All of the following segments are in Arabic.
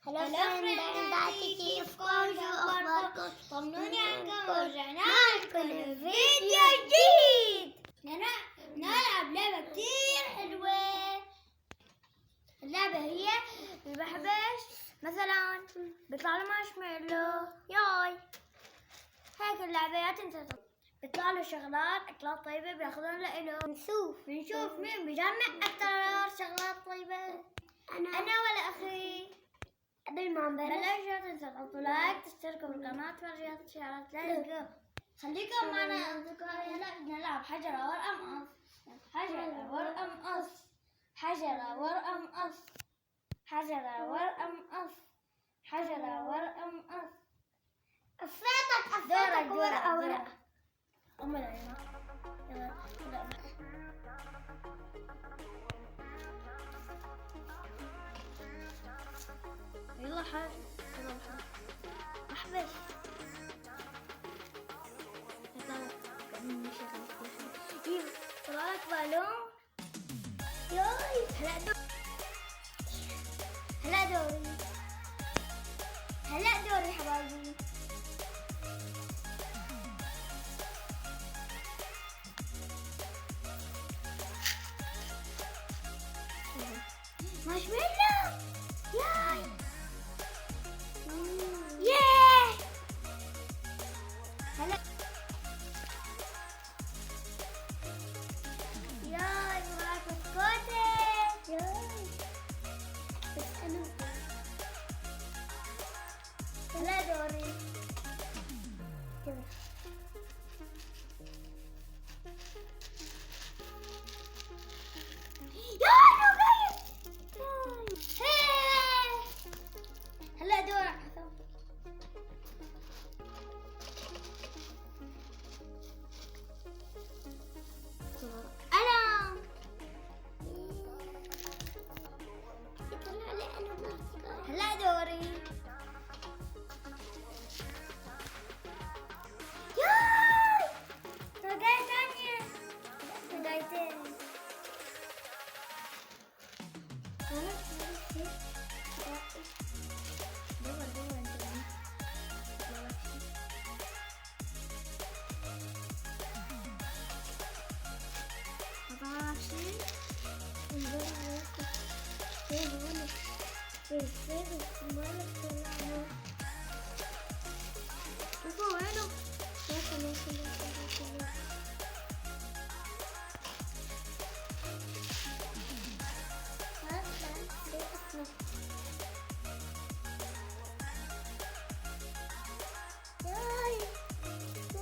هلا فرينداتي، كيفكم؟ شو اخباركم؟ طمنوني عنكم. ورجعنا لكم فيديو جديد. نلعب لعبة كتير حلوة. اللعبة هي البحبش. مثلا بيطلع له مارشميلو ياي هيك اللعبات انت بيطلع له شغلات اكلات طيبة بياخذون له. نشوف مين بيجمع اكثر شغلات طيبة. انا ولا اخي. قبل ما نبلش لا تنسوا تحطوا لايك، تشتركوا بالقناة، تفعلوا الاشعارات. ليتس جو. خليكم معنا اصدقائي. هلا بدنا نلعب حجرة ورقة مقص. حجرة ورقة مقص. حجرة ورقة مقص. حجرة ورقة مقص. حجرة ورقة مقص. قصيتك ورقة. أم العيون. يلا حاجة. أحبش. طلع لك بالون. ياي هلا دوري حبايبي. مارشميلو. ياي هلا ياي معك بسكوتة. ياي بس أنا هلا دوري. هلا دور حسن. انا هلا دوري. ياي رجعت ثانية. رجعتين.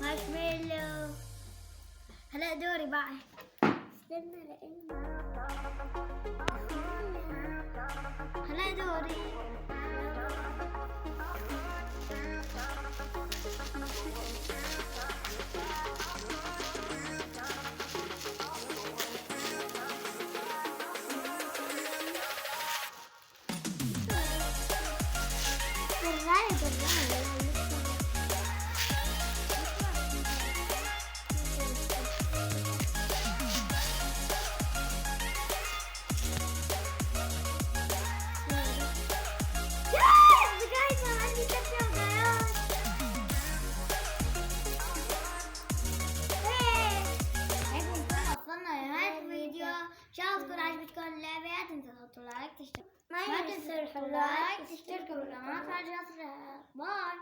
مارشميلو. هلا دوري بعد. استنى لإني هلا دوري. تكون عجبتكم اللعبة. لا تنسوا تحطوا لايك، ما تنسوا اللايك، تشتركوا بالقناة. باي.